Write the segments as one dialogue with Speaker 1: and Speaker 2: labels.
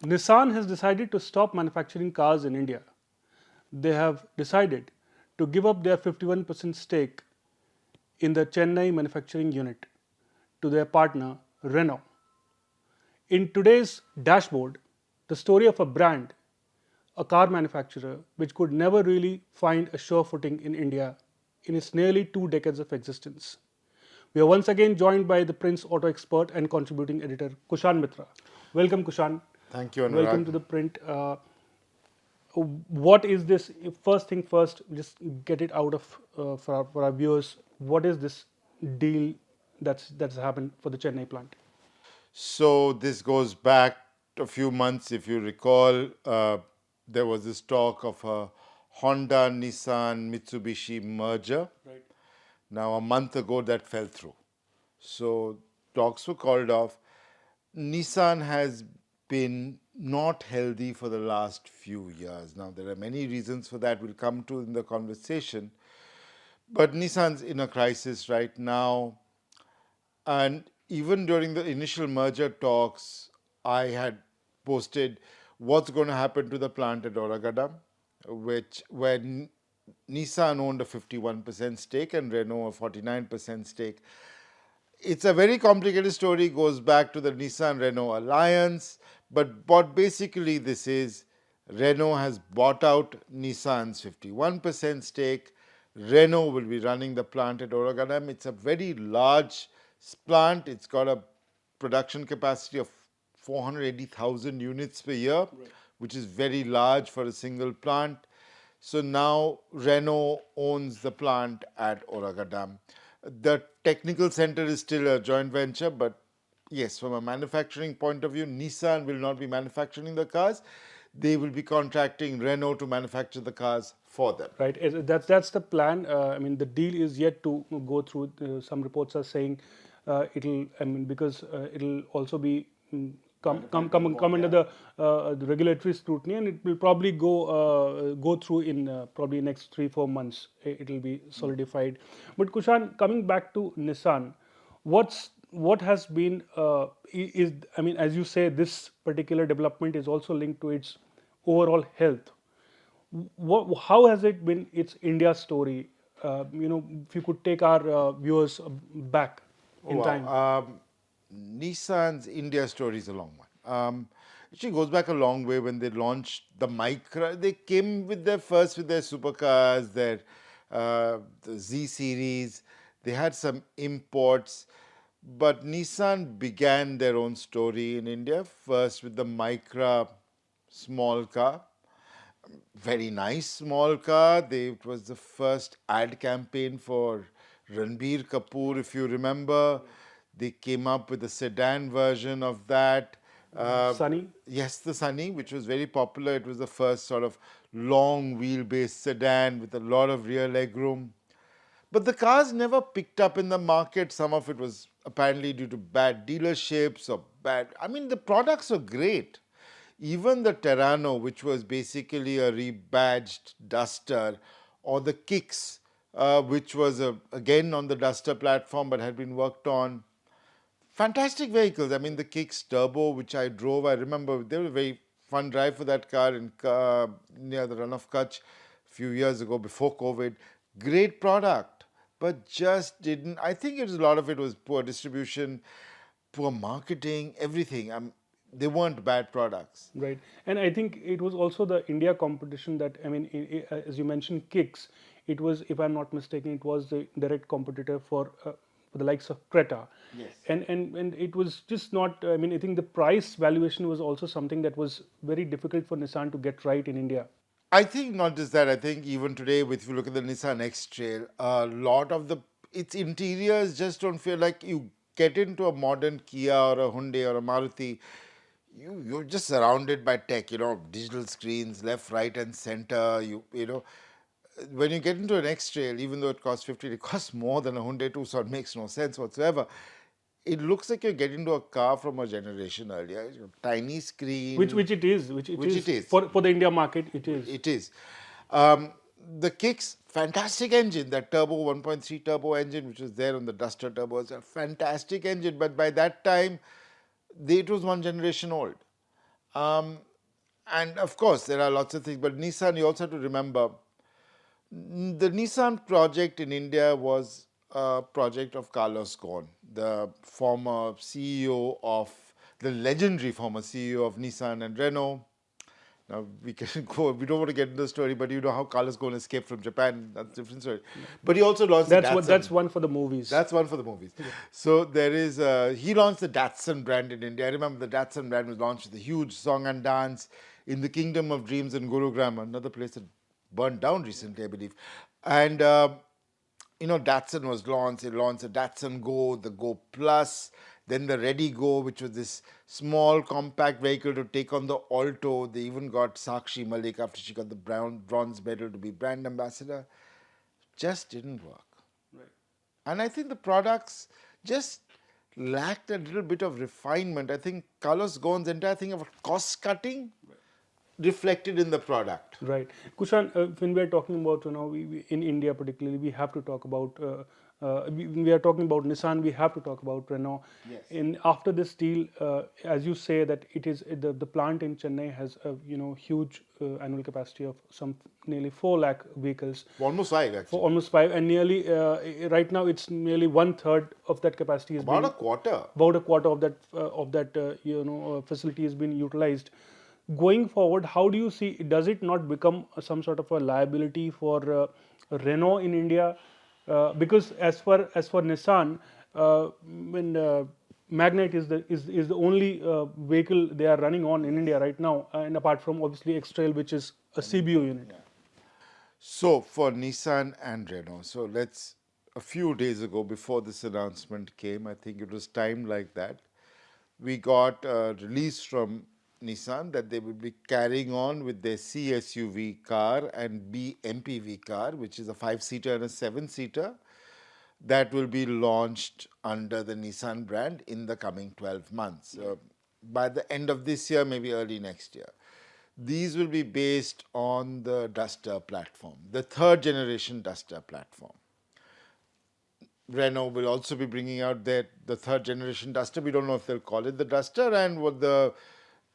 Speaker 1: Nissan has decided to stop manufacturing cars in India. They have decided to give up their 51% stake in the Chennai manufacturing unit to their partner Renault. In today's dashboard, the story of a brand, a car manufacturer which could never really find a sure footing in India in its nearly 2 decades of existence. We are once again joined by the Print's auto expert and contributing editor Kushan Mitra. Welcome, Kushan.
Speaker 2: Thank you,
Speaker 1: Welcome
Speaker 2: Anurag.
Speaker 1: to the Print. What is this? First thing first, just get it out of for our viewers. What is this deal that's happened for the Chennai plant?
Speaker 2: So this goes back a few months, if you recall. There was this talk of a Honda, Nissan, Mitsubishi merger.
Speaker 1: Right.
Speaker 2: Now, a month ago, that fell through. So talks were called off. Nissan has been not healthy for the last few years. Now, there are many reasons for that we'll come to in the conversation. But Nissan's in a crisis right now. And even during the initial merger talks, I had posted what's going to happen to the plant at Oragadam, which when Nissan owned a 51% stake and Renault a 49% stake. It's a very complicated story, goes back to the Nissan Renault alliance, but what basically this is, Renault has bought out Nissan's 51% stake. Renault will be running the plant at Oragadam. It's a very large plant. It's got a production capacity of 480,000 units per year, which is very large for a single plant. So now Renault owns the plant at Oragadam. The technical center is still a joint venture, but yes, from a manufacturing point of view, Nissan will not be manufacturing the cars. They will be contracting Renault to manufacture the cars for them.
Speaker 1: Right. That's the plan. I mean, the deal is yet to go through. Some reports are saying it'll. I mean, because it'll also be come under the regulatory scrutiny, and it will probably go through in probably next 3-4 months. It'll be solidified. But Kushan, coming back to Nissan, what has been is, I mean, as you say, this particular development is also linked to its overall health. How has it been its India story? If you could take our viewers back in
Speaker 2: Wow.
Speaker 1: time.
Speaker 2: Nissan's India story is a long one. Actually goes back a long way when they launched the Micra. They came with their supercars, the Z series. They had some imports, but Nissan began their own story in India first with the Micra small car. Very nice small car. It was the first ad campaign for Ranbir Kapoor, if you remember. They came up with a sedan version of that.
Speaker 1: Sunny.
Speaker 2: Yes, the Sunny, which was very popular. It was the first sort of long wheelbase sedan with a lot of rear legroom. But the cars never picked up in the market. Some of it was apparently due to bad dealerships or bad. I mean, the products were great. Even the Terrano, which was basically a rebadged Duster, or the Kicks, which was again on the Duster platform but had been worked on. Fantastic vehicles. I mean, the Kicks Turbo, which I drove, I remember they were a very fun drive for that car near the Run of Kutch a few years ago before COVID. Great product, but just didn't. I think a lot of it was poor distribution, poor marketing, everything. They weren't bad products.
Speaker 1: Right. And I think it was also the India competition that, I mean, as you mentioned, Kicks, it was, if I'm not mistaken, it was the direct competitor for the likes of Creta.
Speaker 2: Yes.
Speaker 1: And it was just not, I mean, I think the price valuation was also something that was very difficult for Nissan to get right in India.
Speaker 2: I think not just that. I think even today, if you look at the Nissan X Trail, a lot of its interiors just don't feel like you get into a modern Kia or a Hyundai or a Maruti. You're just surrounded by tech. Digital screens, left, right, and center. When you get into an X Trail, even though it costs 50, it costs more than a Hyundai too, so it makes no sense whatsoever. It looks like you're getting into a car from a generation earlier. Tiny screen.
Speaker 1: Which it is,
Speaker 2: Which it is.
Speaker 1: for the India market, it is.
Speaker 2: It is. Um, the Kicks, fantastic engine. That turbo 1.3 turbo engine, which was there on the Duster turbo, is a fantastic engine. But by that time, it was one generation old. Um, and of course, there are lots of things, but Nissan, you also have to remember the Nissan project in India was a project of Carlos Ghosn, the former CEO of the legendary former CEO of Nissan and Renault. Now we can go. We don't want to get into the story, but you know how Carlos Ghosn escaped from Japan. That's a different story. But he also launched the Datsun.
Speaker 1: That's one for the movies.
Speaker 2: That's one for the movies. So there is, he launched the Datsun brand in India. I remember the Datsun brand was launched with a huge song and dance in the Kingdom of Dreams in Gurugram, another place that burned down recently, I believe. And, Datsun was launched. It launched the Datsun Go, the Go Plus, then the Ready Go, which was this small compact vehicle to take on the Alto. They even got Sakshi Malik after she got the bronze medal to be brand ambassador. Just didn't work. And I think the products just lacked a little bit of refinement. I think Carlos Ghosn's entire thing about cost cutting reflected in the product.
Speaker 1: Right. Kushan, when we are talking about, we in India particularly, we have to talk about, we are talking about Nissan, we have to talk about Renault.
Speaker 2: Yes.
Speaker 1: And after this deal, as you say that it is, the plant in Chennai has a, huge annual capacity of some nearly 4 lakh vehicles.
Speaker 2: Almost five,
Speaker 1: For
Speaker 2: actually.
Speaker 1: almost 5, and nearly, right now it's nearly 1/3 of that capacity is
Speaker 2: About a quarter.
Speaker 1: about a quarter of that facility has been utilized. Going forward, how do you see, does it not become some sort of a liability for Renault in India? Because as for Nissan, when Magnite is the only vehicle they are running on in India right now, and apart from obviously X-Trail, which is a CBU unit.
Speaker 2: So for Nissan and Renault, a few days ago before this announcement came, I think it was timed like that, we got a release from Nissan that they will be carrying on with their C SUV car and B MPV car, which is a 5-seater and a 7-seater, that will be launched under the Nissan brand in the coming 12 months. By the end of this year, maybe early next year. These will be based on the Duster platform, the third generation Duster platform. Renault will also be bringing out the third generation Duster. We don't know if they'll call it the Duster, and what the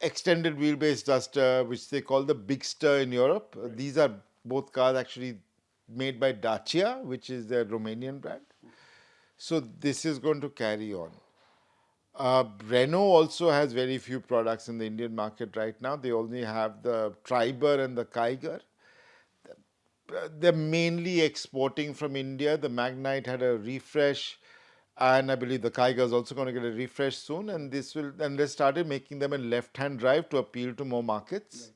Speaker 2: extended wheelbase Duster, which they call the Bigster in Europe. Right. These are both cars actually made by Dacia, which is their Romanian brand. So this is going to carry on. Renault also has very few products in the Indian market right now. They only have the Triber and the Kiger. They're mainly exporting from India. The Magnite had a refresh, and I believe the Kiger is also going to get a refresh soon. And they started making them in left-hand drive to appeal to more markets.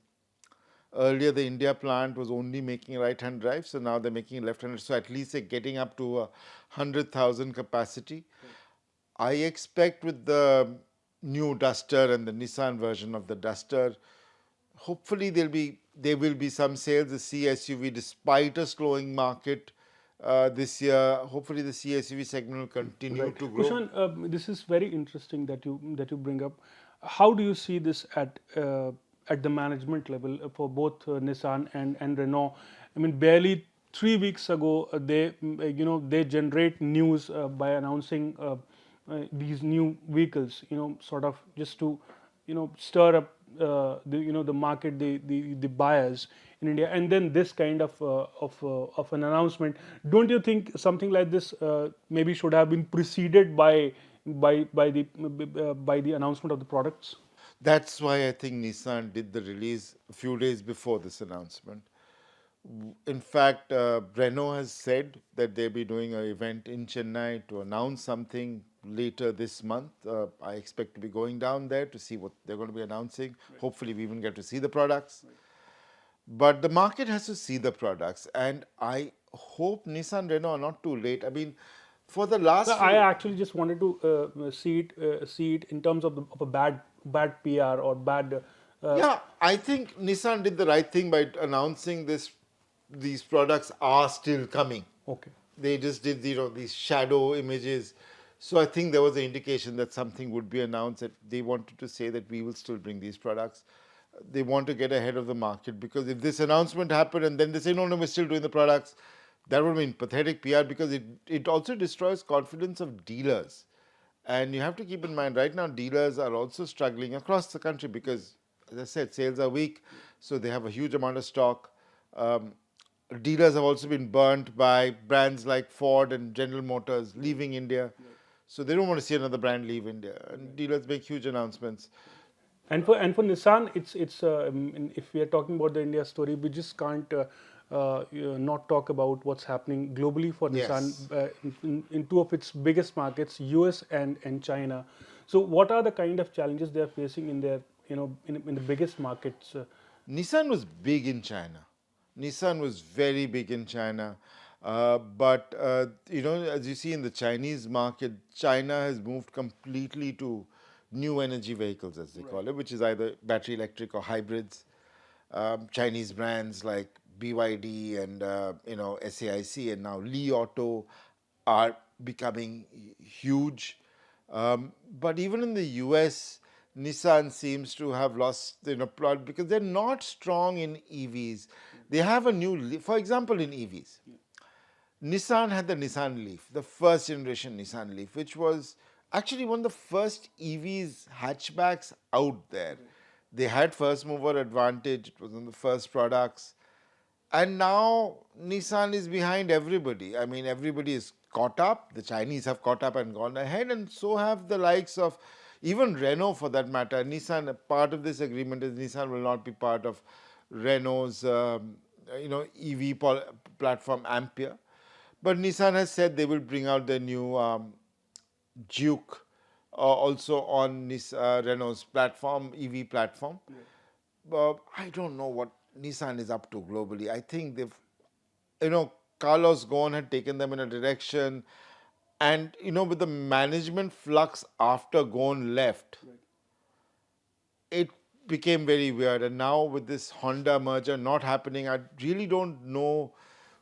Speaker 2: Right. Earlier, the India plant was only making right-hand drive, so now they're making left-hand. So at least they're getting up to 100,000 capacity. Right. I expect with the new Duster and the Nissan version of the Duster, hopefully there will be some sales. The C-SUV, despite a slowing market this year, hopefully the C-SUV segment will continue to grow.
Speaker 1: Kushan, this is very interesting that you bring up. How do you see this at the management level for both Nissan and Renault? I mean, barely 3 weeks ago, they generate news by announcing these new vehicles, sort of just to, stir up the market, the buyers in India, and then this kind of an announcement. Don't you think something like this maybe should have been preceded by the announcement of the products?
Speaker 2: That's why I think Nissan did the release a few days before this announcement. In fact, Renault has said that they'll be doing an event in Chennai to announce something later this month. I expect to be going down there to see what they're going to be announcing. Right. Hopefully, we even get to see the products. Right. But the market has to see the products, and I hope Nissan Renault are not too late. I mean, for the last.
Speaker 1: I actually just wanted to see it in terms of a bad PR or bad.
Speaker 2: Yeah, I think Nissan did the right thing by announcing these products are still coming.
Speaker 1: Okay.
Speaker 2: They just did these shadow images. So I think there was an indication that something would be announced, that they wanted to say that we will still bring these products. They want to get ahead of the market, because if this announcement happened and then they say, no, we're still doing the products, that would mean pathetic PR, because it also destroys confidence of dealers. And you have to keep in mind, right now, dealers are also struggling across the country, because as I said, sales are weak, so they have a huge amount of stock. Um, Dealers have also been burnt by brands like Ford and General Motors leaving India. So they don't want to see another brand leave India. And dealers make huge announcements.
Speaker 1: And for Nissan, if we are talking about the India story, we just can't not talk about what's happening globally for Nissan
Speaker 2: Yes.
Speaker 1: in two of its biggest markets, US and China. So, what are the kind of challenges they are facing in their in the biggest markets?
Speaker 2: Nissan was big in China. Nissan was very big in China. But as you see in the Chinese market, China has moved completely to new energy vehicles, as they call it, which is either battery electric or hybrids. Chinese brands like BYD and SAIC and now Li Auto are becoming huge. But even in the US, Nissan seems to have lost plot because they're not strong in EVs. They have a new, for example, in EVs. Nissan had the Nissan Leaf, the first generation Nissan Leaf, which was actually one of the first EVs hatchbacks out there. They had first mover advantage, it was one of the first products. And now Nissan is behind everybody. I mean, everybody is caught up. The Chinese have caught up and gone ahead, and so have the likes of even Renault for that matter. Nissan, part of this agreement is Nissan will not be part of Renault's EV platform Ampere. But Nissan has said they will bring out their new Duke also on Renault's platform, EV platform. I don't know what Nissan is up to globally. I think Carlos Ghosn had taken them in a direction, and with the management flux after Ghosn left, it became very weird. And now with this Honda merger not happening, I really don't know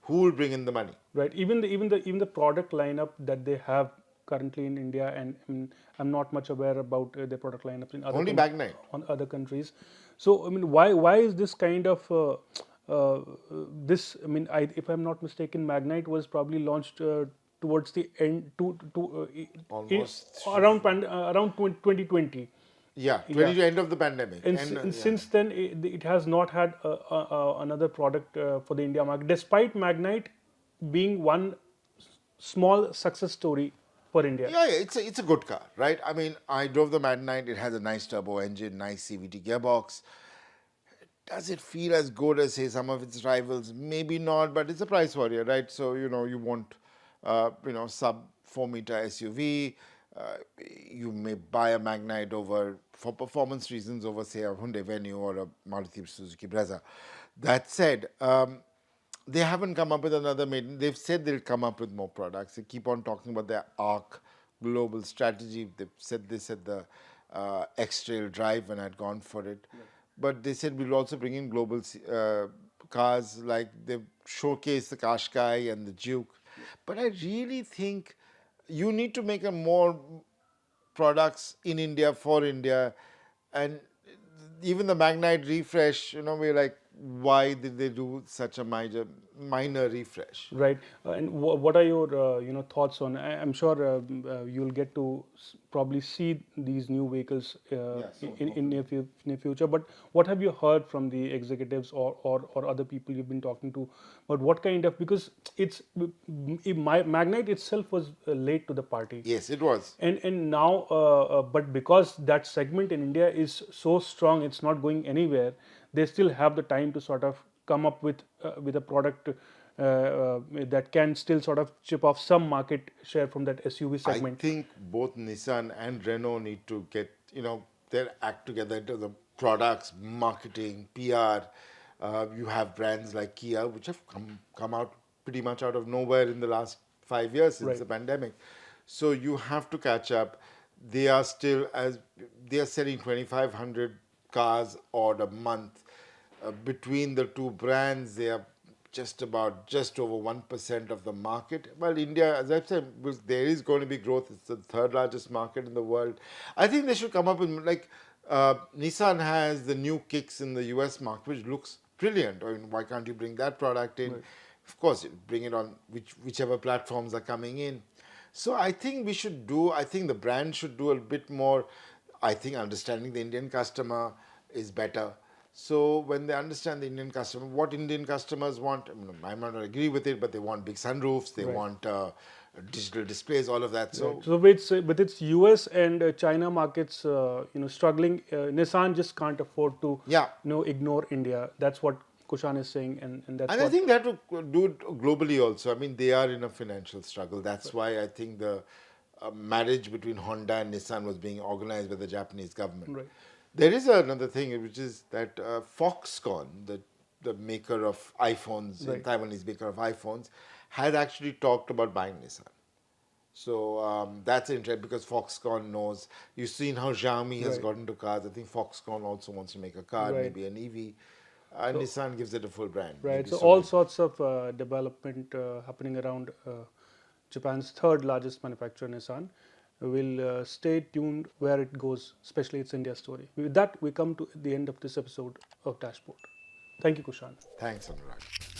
Speaker 2: who will bring in the money.
Speaker 1: Right. Even the product lineup that they have currently in India, and I'm not much aware about the product lineups in
Speaker 2: Only Magnite.
Speaker 1: on other countries. So I mean, why is this kind of this? I mean, if I'm not mistaken, Magnite was probably launched towards the end
Speaker 2: Almost
Speaker 1: around 2020.
Speaker 2: Yeah,
Speaker 1: Yeah.
Speaker 2: end of the pandemic.
Speaker 1: And since then, it has not had another product for the India market, despite Magnite being one small success story for India.
Speaker 2: Yeah, it's a good car, right? I mean, I drove the Magnite. It has a nice turbo engine, nice CVT gearbox. Does it feel as good as, say, some of its rivals? Maybe not, but it's a price warrior, right? So, you want, sub 4-meter SUV. You may buy a Magnite for performance reasons over, say, a Hyundai Venue or a Maruti Suzuki Brezza. That said, they haven't come up with another maiden. They've said they'll come up with more products. They keep on talking about their ARC global strategy. They've said this at the X-Trail Drive when I'd gone for it. Right. But they said we'll also bring in global cars, like they've showcased the Qashqai and the Duke. Yeah. But I really think you need to make a more products in India for India, and even the Magnite refresh, we're like, why did they do such a minor refresh?
Speaker 1: Right. And what are your thoughts on? I'm sure you'll get to probably see these new vehicles in near future. But what have you heard from the executives or other people you've been talking to? But what kind of, because Magnite itself was late to the party.
Speaker 2: Yes, it was.
Speaker 1: And now, but because that segment in India is so strong, it's not going anywhere. They still have the time to sort of come up with a product that can still sort of chip off some market share from that SUV segment.
Speaker 2: I think both Nissan and Renault need to get their act together in terms of products, marketing, PR. You have brands like Kia, which have come out pretty much out of nowhere in the last 5 years since the pandemic. So you have to catch up. They are selling 2,500 cars odd a month. Between the two brands, they are just over 1% of the market. Well, India, as I've said, there is going to be growth. It's the third largest market in the world. I think they should come up with, like, Nissan has the new Kicks in the US market, which looks brilliant. I mean, why can't you bring that product in? Right. Of course, you bring it on whichever platforms are coming in. So I think I think the brand should do a bit more, I think, understanding the Indian customer, is better. So when they understand the Indian customer, what Indian customers want, I might not agree with it, but they want big sunroofs, they
Speaker 1: Right.
Speaker 2: want digital displays, all of that.
Speaker 1: Right.
Speaker 2: So
Speaker 1: So with its US and China markets, struggling, Nissan just can't afford to,
Speaker 2: yeah,
Speaker 1: ignore India. That's what Kushan is saying, and that's
Speaker 2: and I
Speaker 1: what.
Speaker 2: think that to do it globally also. I mean, they are in a financial struggle. That's why I think the marriage between Honda and Nissan was being organized by the Japanese government.
Speaker 1: Right.
Speaker 2: There is another thing, which is that Foxconn, the maker of iPhones,
Speaker 1: Right.
Speaker 2: Taiwanese maker of iPhones, had actually talked about buying Nissan. So that's interesting because Foxconn knows. You've seen how Xiaomi has
Speaker 1: Right.
Speaker 2: got into cars. I think Foxconn also wants to make a car,
Speaker 1: Right.
Speaker 2: maybe an EV. Nissan gives it a full brand.
Speaker 1: Right.
Speaker 2: Maybe
Speaker 1: So
Speaker 2: so
Speaker 1: all
Speaker 2: maybe.
Speaker 1: sorts of development happening around Japan's third largest manufacturer, Nissan. We'll stay tuned where it goes, especially its India story. With that, we come to the end of this episode of Dashboard. Thank you, Kushan.
Speaker 2: Thanks, Anurag.